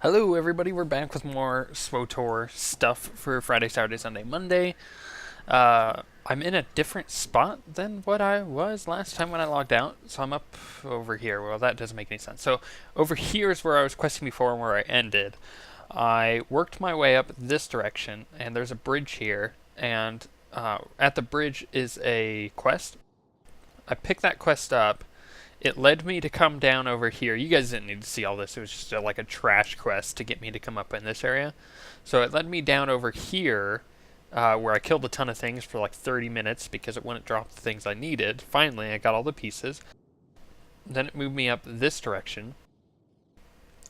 Hello everybody, we're back with more SWTOR stuff for Friday, Saturday, Sunday, Monday. I'm in a different spot than what I was last time when I logged out, so I'm up over here. Well, that doesn't make any sense. So over here is where I was questing before and where I ended. I worked my way up this direction, and there's a bridge here, and at the bridge is a quest. I picked that quest up. It led me to come down over here. You guys didn't need to see all this. It was just like a trash quest to get me to come up in this area. So it led me down over here, where I killed a ton of things for like 30 minutes because it wouldn't drop the things I needed. Finally, I got all the pieces. Then it moved me up this direction,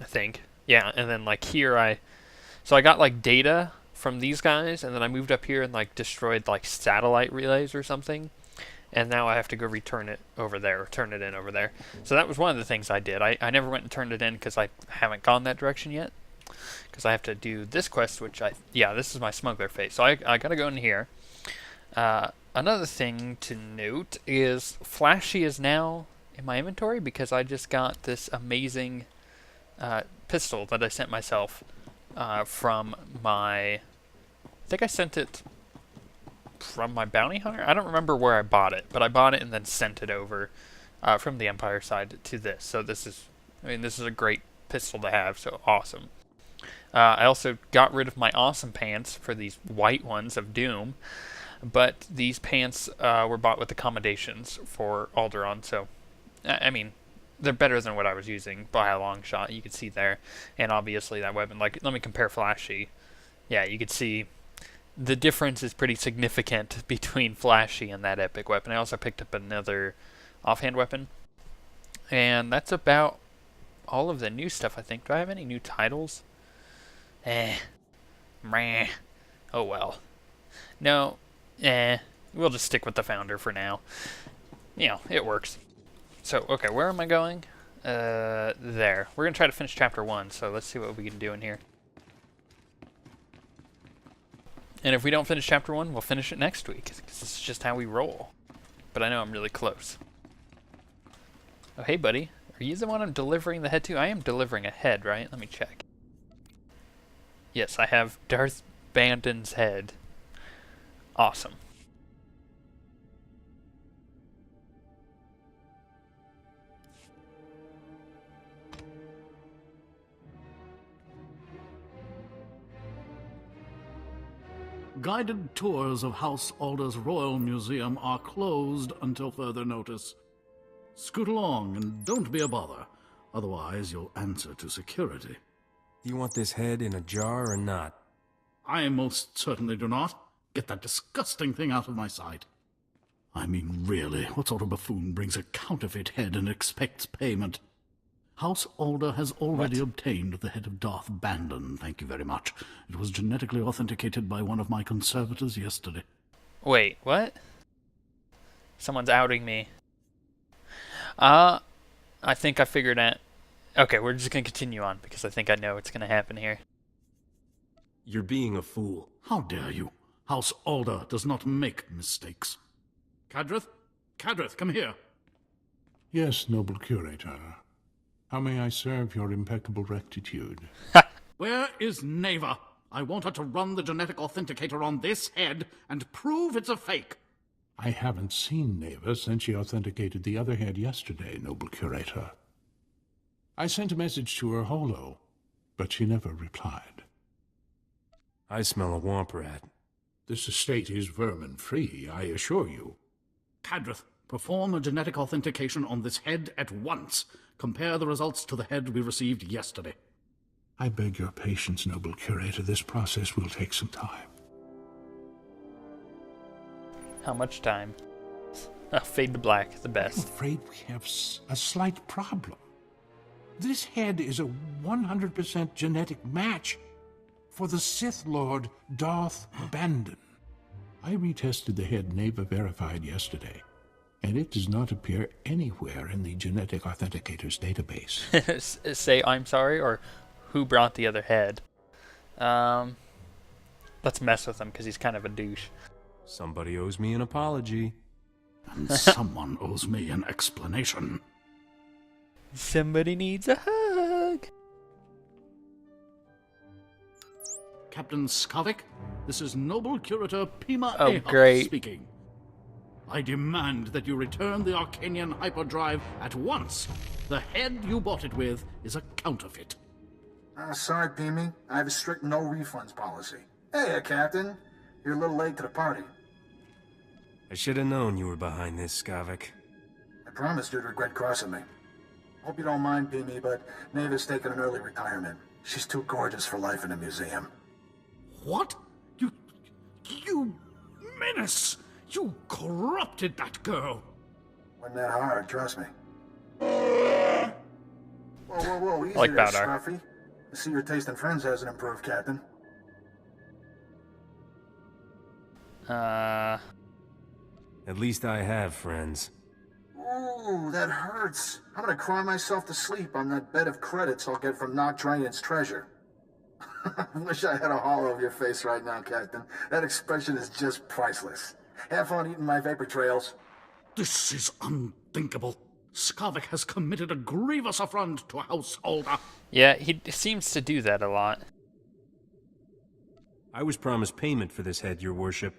I think. Yeah, and then like here So I got like data from these guys, and then I moved up here and like destroyed like satellite relays or something. And now I have to go return it over there, or turn it in over there. So that was one of the things I did. I never went and turned it in because I haven't gone that direction yet. Because I have to do this quest, which this is my smuggler phase. So I gotta go in here. Another thing to note is Flashy is now in my inventory because I just got this amazing pistol that I sent myself from my... I think I sent it from my bounty hunter? I don't remember where I bought it, but I bought it and then sent it over from the Empire side to this. So this is a great pistol to have, so awesome. I also got rid of my awesome pants for these white ones of Doom, but these pants were bought with accommodations for Alderaan, so, I mean, they're better than what I was using by a long shot, you can see there. And obviously that weapon, like, let me compare Flashy. Yeah, you can see the difference is pretty significant between Flashy and that epic weapon. I also picked up another offhand weapon. And that's about all of the new stuff, I think. Do I have any new titles? Meh. Oh well. No, we'll just stick with the founder for now. You know, it works. So, okay, where am I going? There. We're going to try to finish chapter 1, so let's see what we can do in here. And if we don't finish chapter 1, we'll finish it next week, because this is just how we roll. But I know I'm really close. Oh, hey, buddy. Are you the one I'm delivering the head to? I am delivering a head, right? Let me check. Yes, I have Darth Bandon's head. Awesome. Guided tours of House Alder's Royal Museum are closed until further notice. Scoot along and don't be a bother, otherwise you'll answer to security. Do you want this head in a jar or not? I most certainly do not. Get that disgusting thing out of my sight. I mean, really, what sort of buffoon brings a counterfeit head and expects payment? House Alder has already obtained the head of Darth Bandon, thank you very much. It was genetically authenticated by one of my conservators yesterday. Wait, what? Someone's outing me. I think I figured out... Okay, we're just going to continue on, because I think I know what's going to happen here. You're being a fool. How dare you? House Alder does not make mistakes. Cadrith? Cadrith, come here. Yes, noble curator. How may I serve your impeccable rectitude? Where is Neva? I want her to run the genetic authenticator on this head and prove it's a fake. I haven't seen Neva since she authenticated the other head yesterday, noble curator. I sent a message to her holo, but she never replied. I smell a womp rat. This estate is vermin-free, I assure you. Cadrith, perform a genetic authentication on this head at once. Compare the results to the head we received yesterday. I beg your patience, noble curator. This process will take some time. How much time? Fade to black, the I'm best. afraid we have a slight problem. This head is a 100% genetic match for the Sith Lord Darth Bandon. I retested the head Neva verified yesterday, and it does not appear anywhere in the genetic authenticator's database. Say I'm sorry, or who brought the other head? Let's mess with him, because he's kind of a douche. Somebody owes me an apology. And someone owes me an explanation. Somebody needs a hug. Captain Skavik. This is Noble Curator Pima Oh, Ahab great. speaking. I demand that you return the Arcanian hyperdrive at once. The head you bought it with is a counterfeit. Sorry, Pimi. I have a strict no refunds policy. Hey, Captain. You're a little late to the party. I should have known you were behind this, Skavik. I promised you'd regret crossing me. Hope you don't mind, Pimi, but Neva's taking an early retirement. She's too gorgeous for life in a museum. What? You menace! You corrupted that girl! Wasn't that hard, trust me. Whoa, easy like there, Baudar. Scruffy. I see your taste in friends hasn't improved, Captain. At least I have friends. Ooh, that hurts. I'm gonna cry myself to sleep on that bed of credits I'll get from Nocturian's treasure. I wish I had a hollow of your face right now, Captain. That expression is just priceless. Have fun eating my vapor trails. This is unthinkable. Skavik has committed a grievous affront to House Alda. Yeah, he seems to do that a lot. I was promised payment for this head, your worship.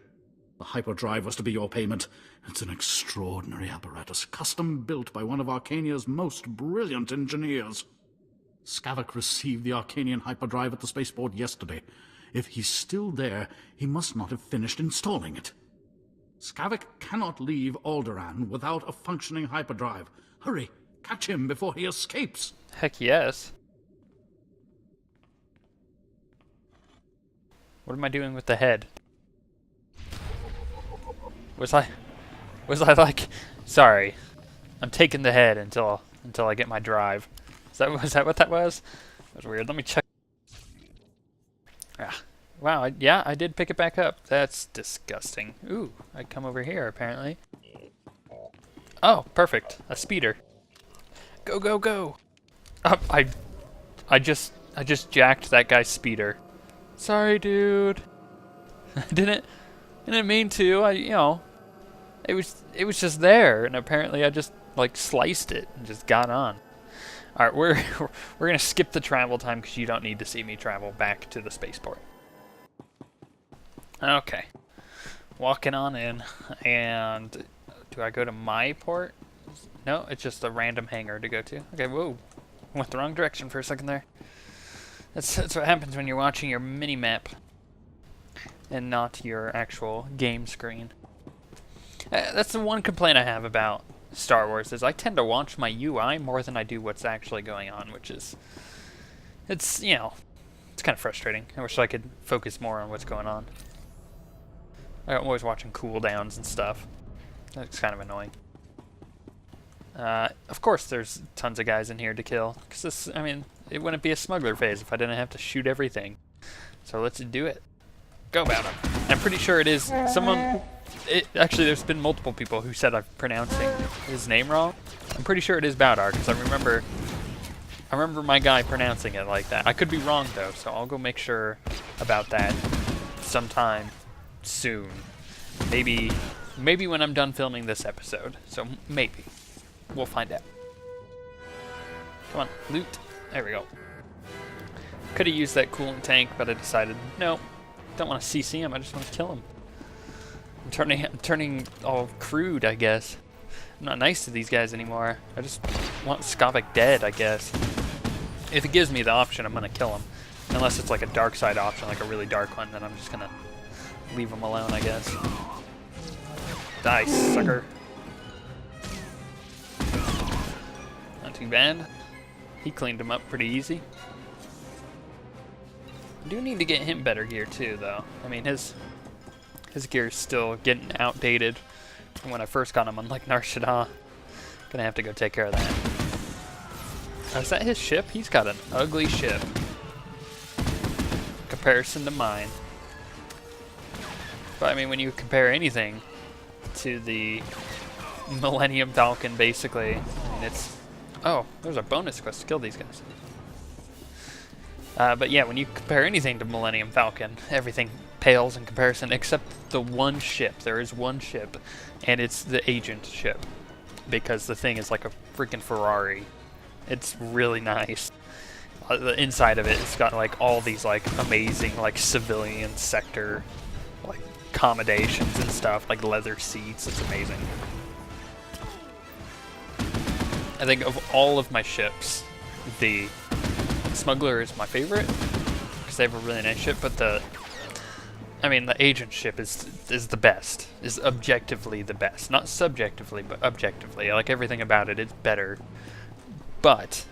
The hyperdrive was to be your payment. It's an extraordinary apparatus, custom built by one of Arcania's most brilliant engineers. Skavik received the Arcanian hyperdrive at the spaceport yesterday. If he's still there, he must not have finished installing it. Skavik cannot leave Alderaan without a functioning hyperdrive. Hurry, catch him before he escapes. Heck yes. What am I doing with the head? Was I like, sorry, I'm taking the head until I get my drive. Was that what that was? That was weird. Let me check. Ah, wow. I did pick it back up. That's disgusting. Ooh, I'd come over here apparently. Oh, perfect. A speeder. Go, go, go. I just jacked that guy's speeder. Sorry, dude. I didn't mean to. It was just there, and apparently I just like sliced it and just got on. All right, we're gonna skip the travel time because you don't need to see me travel back to the spaceport. Okay, walking on in, and do I go to my port? No, it's just a random hangar to go to. Okay, whoa, went the wrong direction for a second there. That's what happens when you're watching your mini map and not your actual game screen. That's the one complaint I have about Star Wars, is I tend to watch my UI more than I do what's actually going on, which is, it's kind of frustrating. I wish I could focus more on what's going on. I'm always watching cooldowns and stuff. That's kind of annoying. Of course there's tons of guys in here to kill, because it wouldn't be a smuggler phase if I didn't have to shoot everything. So let's do it. Go about him. I'm pretty sure it is someone. Actually, there's been multiple people who said I'm pronouncing his name wrong. I'm pretty sure it is Baudar, because I remember my guy pronouncing it like that. I could be wrong though, so I'll go make sure about that sometime soon. Maybe when I'm done filming this episode. So maybe we'll find out. Come on, loot. There we go. Could have used that coolant tank, but I decided no. Don't want to CC him. I just want to kill him. I'm turning all crude, I guess. I'm not nice to these guys anymore. I just want Skavik dead, I guess. If it gives me the option, I'm gonna kill him. Unless it's like a dark side option, like a really dark one, then I'm just gonna leave him alone, I guess. Die, sucker. Not too bad. He cleaned him up pretty easy. I do need to get him better gear too, though. I mean, his gear is still getting outdated from when I first got him, unlike Nar Shaddaa. Gonna have to go take care of that. Oh, is that his ship? He's got an ugly ship. Comparison to mine. But I mean, when you compare anything to the Millennium Falcon, basically, I mean, it's... Oh, there's a bonus quest to kill these guys. But yeah, when you compare anything to Millennium Falcon, everything pales in comparison, except the one ship. There is one ship, and it's the agent ship, because the thing is like a freaking Ferrari. It's really nice. the inside of it, it's got like all these like amazing like civilian sector like accommodations and stuff, like leather seats. It's amazing. I think of all of my ships, the Smuggler is my favorite because they have a really nice ship, but the agent ship is the best, is objectively the best, not subjectively, but objectively. Like everything about it is better, but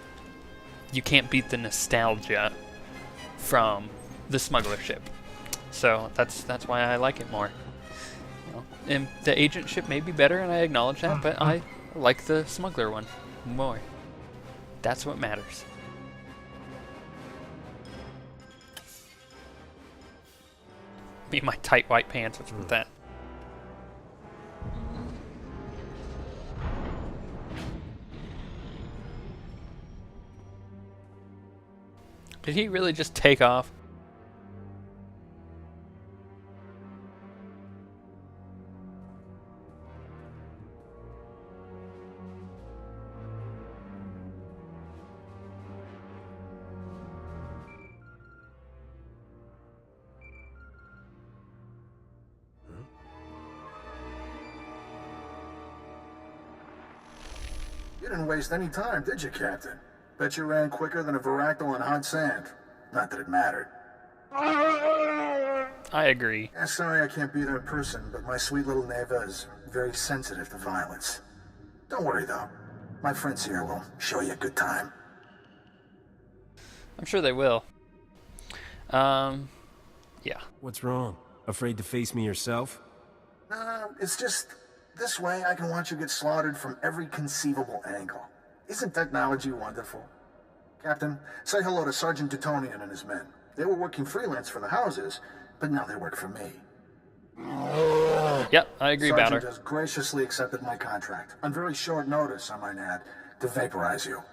you can't beat the nostalgia from the Smuggler ship. So that's why I like it more. You know, and the agent ship may be better, and I acknowledge that, but I like the Smuggler one more. That's what matters. Me and my tight white pants, what's with that? Did he really just take off? You didn't waste any time, did you, Captain? Bet you ran quicker than a Varactyl on hot sand. Not that it mattered. I agree. Yeah, sorry I can't be there in person, but my sweet little Neva is very sensitive to violence. Don't worry, though. My friends here will show you a good time. I'm sure they will. Yeah. What's wrong? Afraid to face me yourself? No, it's just... this way I can watch you get slaughtered from every conceivable angle. Isn't technology wonderful? Captain, say hello to Sergeant Teutonian and his men. They were working freelance for the houses, but now they work for me. Yep, I agree, Sergeant Bowder. has graciously accepted my contract, on very short notice, I might add, to vaporize you.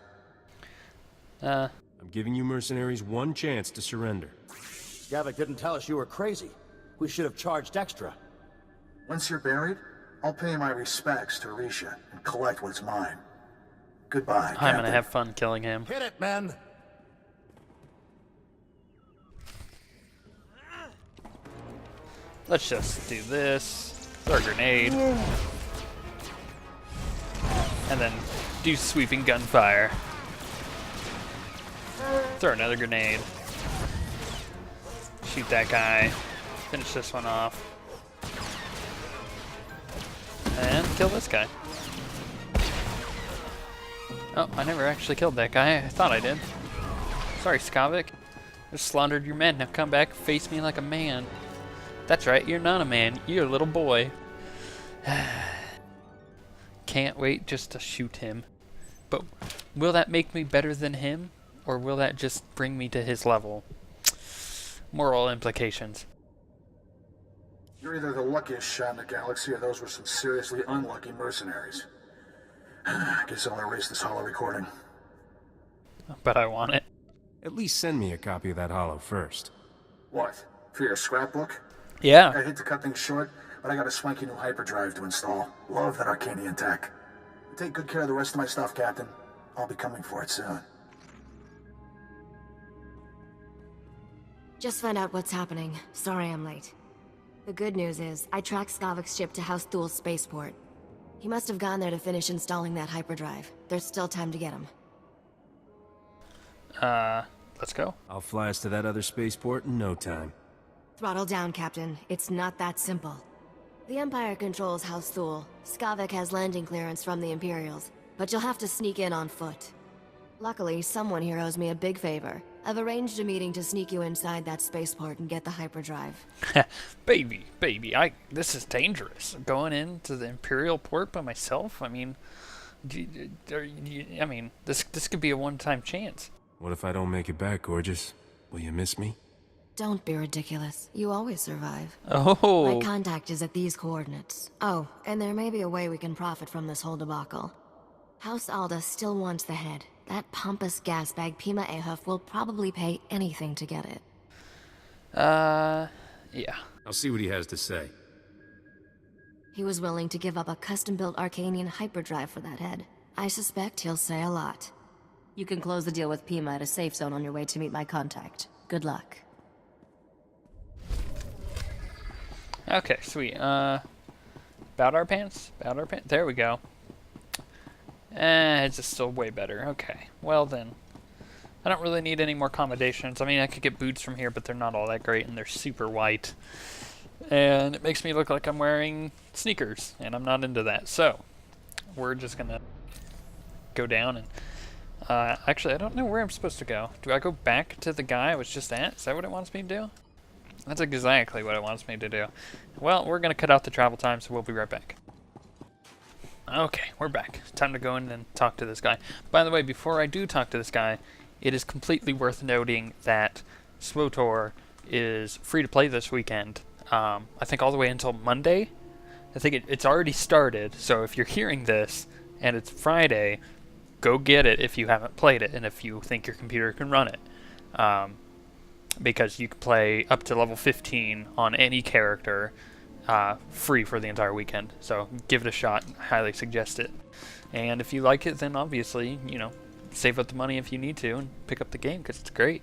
I'm giving you mercenaries one chance to surrender. Gavik didn't tell us you were crazy. We should have charged extra. Once you're buried, I'll pay my respects to Risha and collect what's mine. Goodbye, I'm Captain. gonna have fun killing him. Hit it, men! Let's just do this. Throw a grenade. And then do sweeping gunfire. Throw another grenade. Shoot that guy. Finish this one off. And kill this guy. Oh, I never actually killed that guy. I thought I did. Sorry, Skavik. Just slaughtered your men. Now come back, face me like a man. That's right, you're not a man. You're a little boy. Can't wait just to shoot him. But will that make me better than him? Or will that just bring me to his level? Moral implications. You're either the luckiest shot in the galaxy, or those were some seriously unlucky mercenaries. Guess I'll erase this holo recording. But I want it. At least send me a copy of that holo first. What? For your scrapbook? Yeah. I hate to cut things short, but I got a swanky new hyperdrive to install. Love that Arcanian tech. Take good care of the rest of my stuff, Captain. I'll be coming for it soon. Just found out what's happening. Sorry I'm late. The good news is, I tracked Skavik's ship to House Thul's spaceport. He must have gone there to finish installing that hyperdrive. There's still time to get him. Let's go. I'll fly us to that other spaceport in no time. Throttle down, Captain. It's not that simple. The Empire controls House Thul. Skavik has landing clearance from the Imperials, but you'll have to sneak in on foot. Luckily, someone here owes me a big favor. I've arranged a meeting to sneak you inside that spaceport and get the hyperdrive. baby, this is dangerous. Going into the Imperial port by myself? I mean, this could be a one-time chance. What if I don't make it back, gorgeous? Will you miss me? Don't be ridiculous. You always survive. Oh. My contact is at these coordinates. Oh, and there may be a way we can profit from this whole debacle. House Alda still wants the head. That pompous gasbag Pima Ahuf will probably pay anything to get it. Yeah. I'll see what he has to say. He was willing to give up a custom-built Arcanian hyperdrive for that head. I suspect he'll say a lot. You can close the deal with Pima at a safe zone on your way to meet my contact. Good luck. Okay, sweet. Bout our pants? Bout our pants? There we go. It's just still way better. Okay, well then. I don't really need any more accommodations. I mean, I could get boots from here, but they're not all that great, and they're super white. And it makes me look like I'm wearing sneakers, and I'm not into that. So, we're just gonna go down and... actually, I don't know where I'm supposed to go. Do I go back to the guy I was just at? Is that what it wants me to do? That's exactly what it wants me to do. Well, we're gonna cut out the travel time, so we'll be right back. Okay, we're back. Time to go in and talk to this guy. By the way, before I do talk to this guy, it is completely worth noting that SWTOR is free to play this weekend. I think all the way until Monday. I think it's already started, so if you're hearing this and it's Friday, go get it if you haven't played it and if you think your computer can run it. Because you can play up to level 15 on any character free for the entire weekend. So give it a shot. I highly suggest it. And if you like it, then obviously, you know, save up the money if you need to and pick up the game because it's great.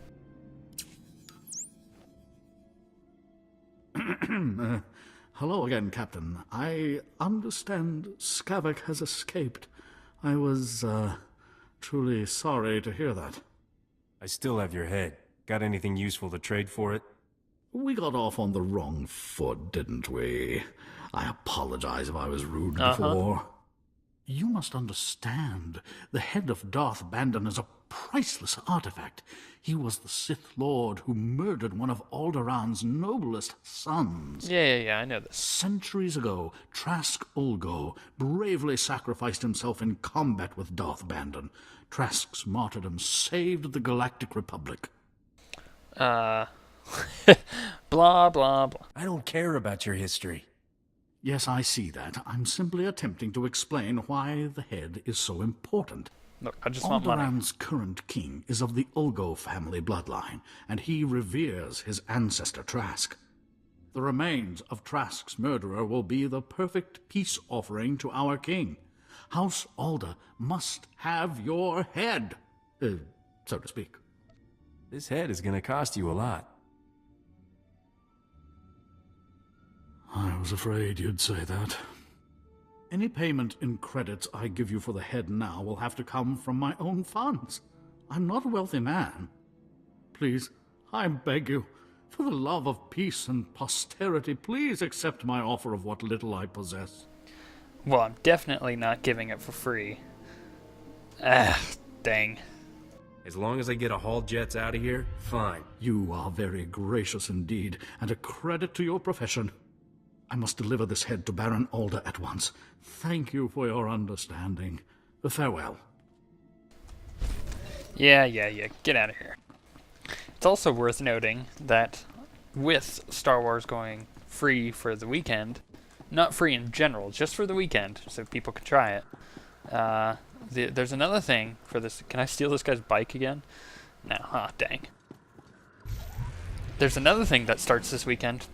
Hello again, Captain. I understand Skavak has escaped. I was, truly sorry to hear that. I still have your head. Got anything useful to trade for it? We got off on the wrong foot, didn't we? I apologize if I was rude before. You must understand, the head of Darth Bandon is a priceless artifact. He was the Sith Lord who murdered one of Alderaan's noblest sons. Yeah, I know this. Centuries ago, Trask Ulgo bravely sacrificed himself in combat with Darth Bandon. Trask's martyrdom saved the Galactic Republic. Blah, blah, blah. I don't care about your history. Yes, I see that. I'm simply attempting to explain why the head is so important. Look, I just want money. Alderaan's current king is of the Ulgo family bloodline, and he reveres his ancestor Trask. The remains of Trask's murderer will be the perfect peace offering to our king. House Alda must have your head, so to speak. This head is gonna cost you a lot. I was afraid you'd say that. Any payment in credits I give you for the head now will have to come from my own funds. I'm not a wealthy man. Please, I beg you, for the love of peace and posterity, please accept my offer of what little I possess. Well, I'm definitely not giving it for free. Ah, dang. As long as I get a haul jets out of here, fine. You are very gracious indeed, and a credit to your profession. I must deliver this head to Baron Alda at once. Thank you for your understanding. Farewell. Yeah. Get out of here. It's also worth noting that with Star Wars going free for the weekend, not free in general, just for the weekend, so people can try it, there's another thing for this. Can I steal this guy's bike again? No. Ah, dang. There's another thing that starts this weekend.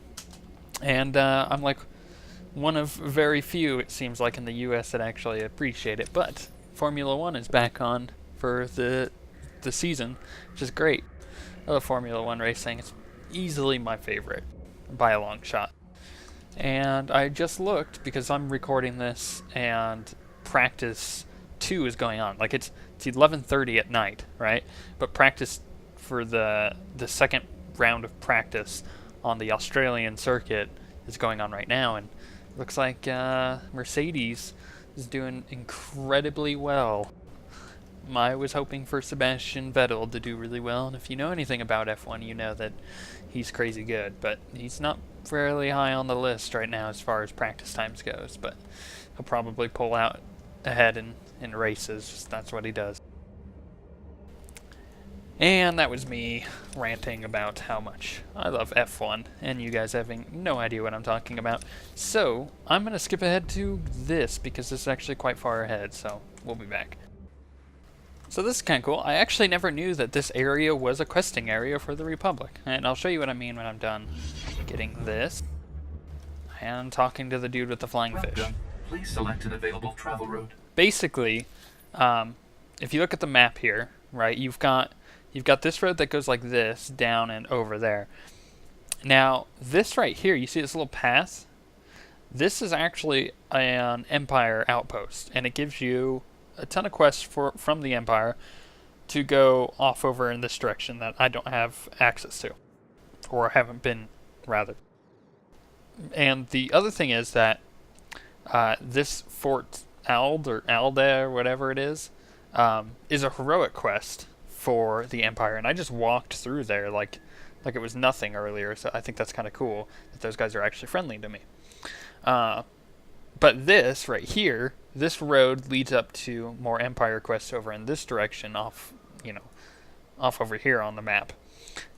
And I'm like one of very few, it seems like, in the U.S. that actually appreciate it. But Formula 1 is back on for the season, which is great. I love Formula 1 racing. It's easily my favorite by a long shot. And I just looked because I'm recording this and practice 2 is going on. Like it's 11:30 at night, right? But practice for the second round of practice on the Australian circuit is going on right now, and it looks like Mercedes is doing incredibly well. I was hoping for Sebastian Vettel to do really well, and if you know anything about F1, you know that he's crazy good, but he's not fairly high on the list right now as far as practice times goes, but he'll probably pull out ahead in races. That's what he does. And that was me ranting about how much I love F1, and you guys having no idea what I'm talking about. So, I'm going to skip ahead to this, because this is actually quite far ahead, so we'll be back. So this is kind of cool. I actually never knew that this area was a questing area for the Republic, and I'll show you what I mean when I'm done getting this. And talking to the dude with the flying fish. Please select an available travel route. Basically, if you look at the map here, right? You've got this road that goes like this down and over there. Now, this right here, you see this little path? This is actually an Empire outpost, and it gives you a ton of quests from the Empire to go off over in this direction that I don't have access to, or haven't been, rather. And the other thing is that this Fort Ald or Alda or whatever it is a heroic quest for the Empire, and I just walked through there like it was nothing earlier. So I think that's kind of cool that those guys are actually friendly to me. But this right here, this road leads up to more Empire quests over in this direction, off over here on the map,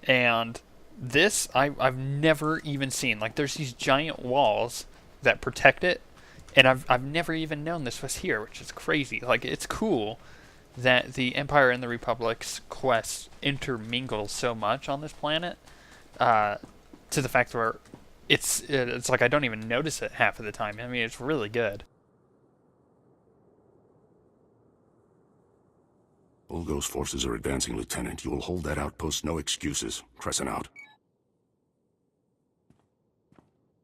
and this I've never even seen. Like, there's these giant walls that protect it, and I've never even known this was here, which is crazy. Like, it's cool that the Empire and the Republic's quests intermingle so much on this planet, to the fact where it's like I don't even notice it half of the time. I mean, it's really good. Ulgo's forces are advancing, Lieutenant. You will hold that outpost, no excuses. Crescent out.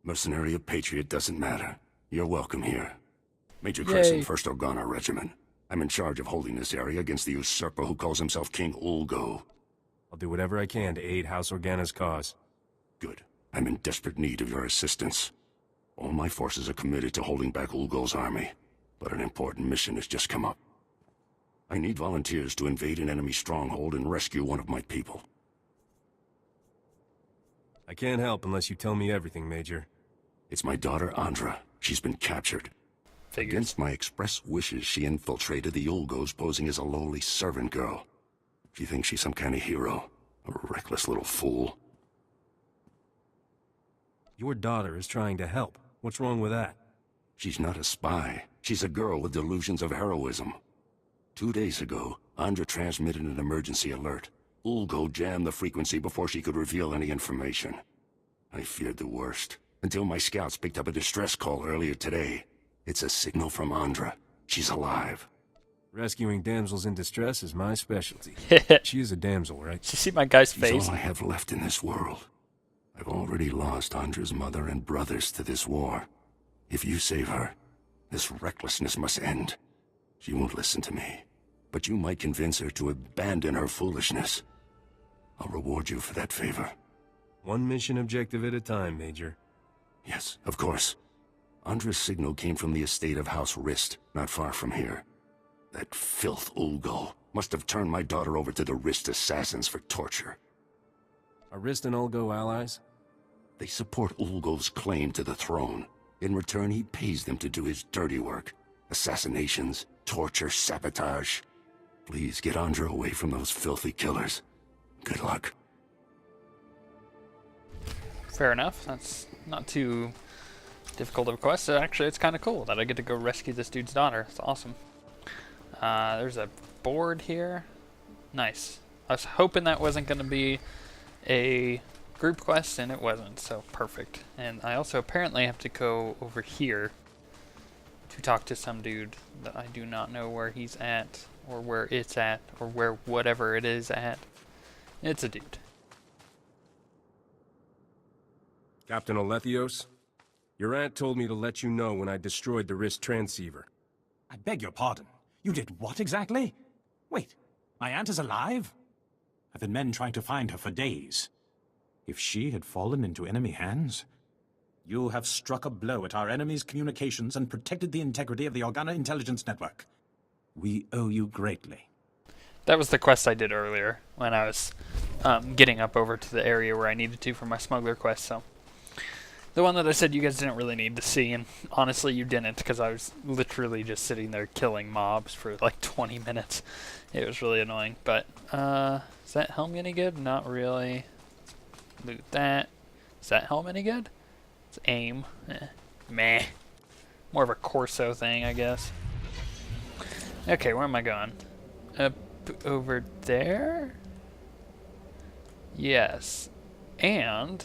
Mercenary or Patriot doesn't matter. You're welcome here. Major Crescent, 1st Organa Regiment. I'm in charge of holding this area against the usurper who calls himself King Ulgo. I'll do whatever I can to aid House Organa's cause. Good. I'm in desperate need of your assistance. All my forces are committed to holding back Ulgo's army, but an important mission has just come up. I need volunteers to invade an enemy stronghold and rescue one of my people. I can't help unless you tell me everything, Major. It's my daughter, Andra. She's been captured. Figures. Against my express wishes, she infiltrated the Ulgos, posing as a lowly servant girl. She thinks she's some kind of hero. A reckless little fool. Your daughter is trying to help. What's wrong with that? She's not a spy. She's a girl with delusions of heroism. 2 days ago, Andra transmitted an emergency alert. Ulgo jammed the frequency before she could reveal any information. I feared the worst, until my scouts picked up a distress call earlier today. It's a signal from Andra. She's alive. Rescuing damsels in distress is my specialty. She is a damsel, right? Did you see my guy's She's face? all I have left in this world. I've already lost Andra's mother and brothers to this war. If you save her, this recklessness must end. She won't listen to me, but you might convince her to abandon her foolishness. I'll reward you for that favor. One mission objective at a time, Major. Yes, of course. Andra's signal came from the estate of House Rist, not far from here. That filth Ulgo must have turned my daughter over to the Rist assassins for torture. Are Rist and Ulgo allies? They support Ulgo's claim to the throne. In return, he pays them to do his dirty work. Assassinations, torture, sabotage. Please get Andra away from those filthy killers. Good luck. Fair enough. That's not too difficult of a quest. Actually, it's kind of cool that I get to go rescue this dude's daughter. It's awesome. There's a board here. Nice. I was hoping that wasn't going to be a group quest, and it wasn't, so perfect. And I also apparently have to go over here to talk to some dude that I do not know where he's at, or where it's at, or where whatever it is at. It's a dude. Captain Alethios, your aunt told me to let you know when I destroyed the Rist transceiver. I beg your pardon. You did what exactly? Wait, my aunt is alive? I've had men trying to find her for days. If she had fallen into enemy hands, you have struck a blow at our enemy's communications and protected the integrity of the Organa intelligence network. We owe you greatly. That was the quest I did earlier when I was getting up over to the area where I needed to for my smuggler quest. So the one that I said you guys didn't really need to see, and honestly you didn't, because I was literally just sitting there killing mobs for like 20 minutes. It was really annoying. But is that helm any good? Not really. Loot that. Is that helm any good? It's aim. Meh. More of a Corso thing, I guess. Okay, where am I going? Up over there? Yes. And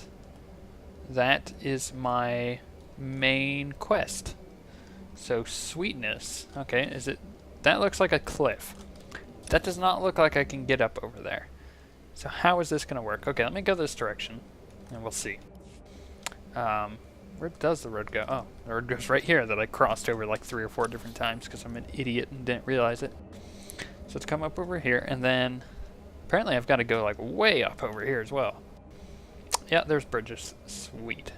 that is my main quest. So, sweetness. Okay, is it... That looks like a cliff. that does not look like I can get up over there. So how is this going to work? Okay, let me go this direction, and we'll see. Where does the road go? Oh, the road goes right here that I crossed over like 3 or 4 different times because I'm an idiot and didn't realize it. So let's come up over here, and then apparently I've got to go like way up over here as well. Yeah, there's bridges. Sweet.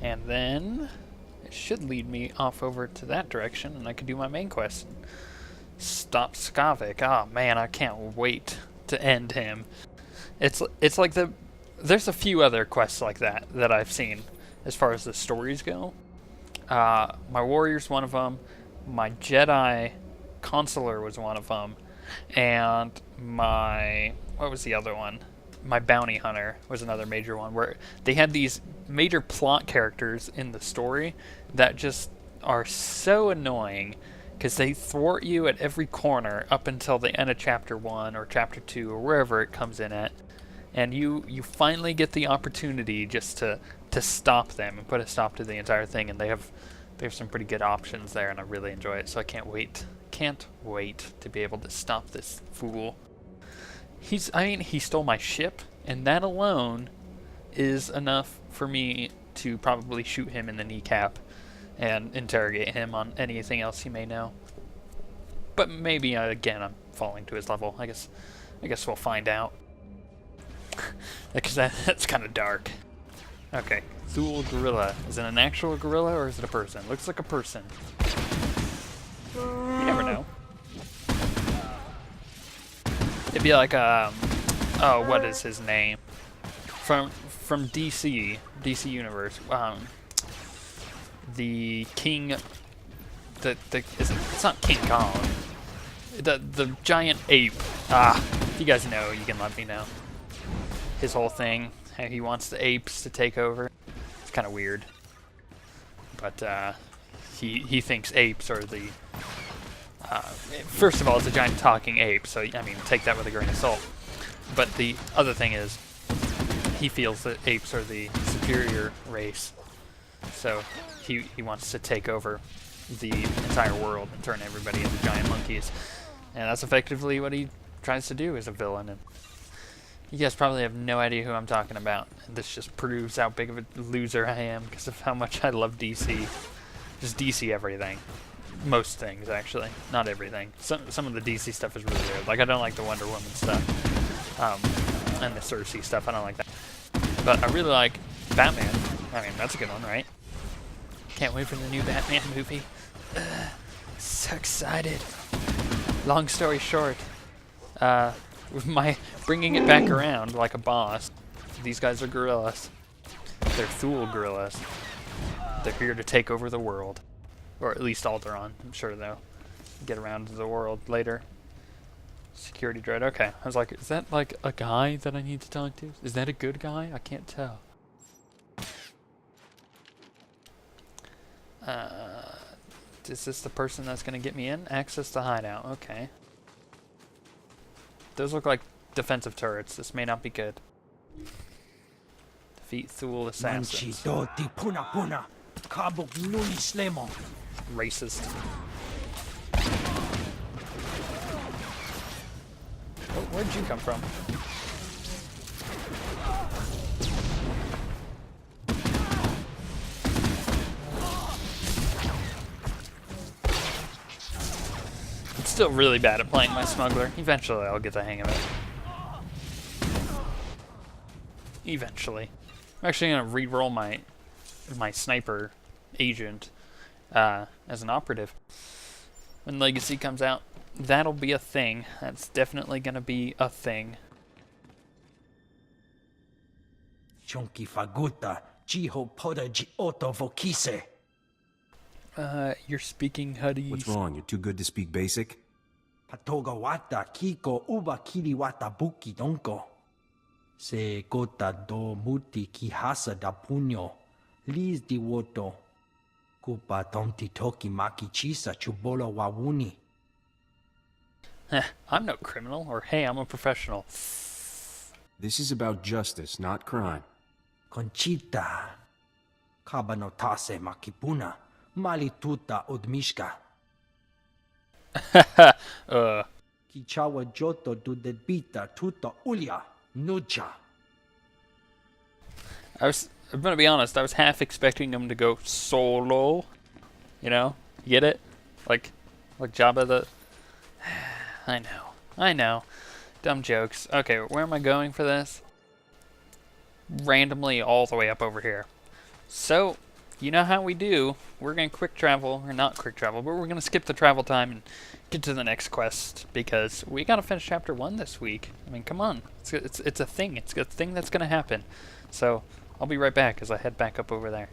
And then it should lead me off over to that direction, and I can do my main quest. Stop Skavik. Oh man, I can't wait to end him. It's like there's a few other quests like that I've seen as far as the stories go. My warrior's one of them. My Jedi consular was one of them, and what was the other one? My bounty hunter was another major one, where they had these major plot characters in the story that just are so annoying because they thwart you at every corner up until the end of chapter 1 or chapter 2 or wherever it comes in at, and you finally get the opportunity just to stop them and put a stop to the entire thing, and they have some pretty good options there, and I really enjoy it. So I can't wait to be able to stop this fool. He stole my ship, and that alone is enough for me to probably shoot him in the kneecap and interrogate him on anything else he may know. But maybe, again, I'm falling to his level. I guess we'll find out. Because that's kind of dark. Okay, Thule Gorilla. Is it an actual gorilla, or is it a person? Looks like a person. You never know. It'd be like oh, what is his name? From DC Universe. The King. It's not King Kong. The giant ape. If you guys know, you can let me know. His whole thing, how he wants the apes to take over. It's kind of weird. But he thinks apes are the. First of all, it's a giant talking ape, so I mean, take that with a grain of salt. But the other thing is, he feels that apes are the superior race, so he wants to take over the entire world and turn everybody into giant monkeys. And that's effectively what he tries to do as a villain. And you guys probably have no idea who I'm talking about. And this just proves how big of a loser I am because of how much I love DC. Just DC everything. Most things, actually. Not everything. Some of the DC stuff is really weird. Like, I don't like the Wonder Woman stuff. And the Cersei stuff, I don't like that. But I really like Batman. I mean, that's a good one, right? Can't wait for the new Batman movie. So excited. Long story short, with my bringing it back around like a boss, these guys are gorillas. They're Thule gorillas. They're here to take over the world. Or at least Alderaan. I'm sure they'll get around to the world later. Security dread. Okay. I was like, is that like a guy that I need to talk to? Is that a good guy? I can't tell. Is this the person that's going to get me in? Access the hideout. Okay. Those look like defensive turrets. This may not be good. Defeat Thule assassins. Racist. Oh, where'd you come from? I'm still really bad at playing my smuggler. Eventually I'll get the hang of it. Eventually. I'm actually going to re-roll my sniper agent as an operative. When Legacy comes out, that'll be a thing. That's definitely going to be a thing. Chunky faguta, jiho poda ji oto vokise. You're speaking Huddies. What's wrong? You're too good to speak basic? Patoga wata kiko uba kiri wata buki donko. Se gota do muti ki hasa da puño. Liz di woto. Kupa tonti toki maki chisa chubolo wawuni. I'm no criminal, or hey, I'm a professional. This is about justice, not crime. Conchita. Kabanotase makipuna. Malituta odmishka. Kichawa Joto do debita tuta ulia nuja. I'm gonna be honest, I was half expecting him to go solo. You know? Get it? Like Jabba the... I know. Dumb jokes. Okay, where am I going for this? Randomly all the way up over here. So, you know how we do. We're going to quick travel, or not quick travel, but we're going to skip the travel time and get to the next quest, because we got to finish chapter 1 this week. I mean, come on. It's a thing. It's a thing that's going to happen. So, I'll be right back as I head back up over there.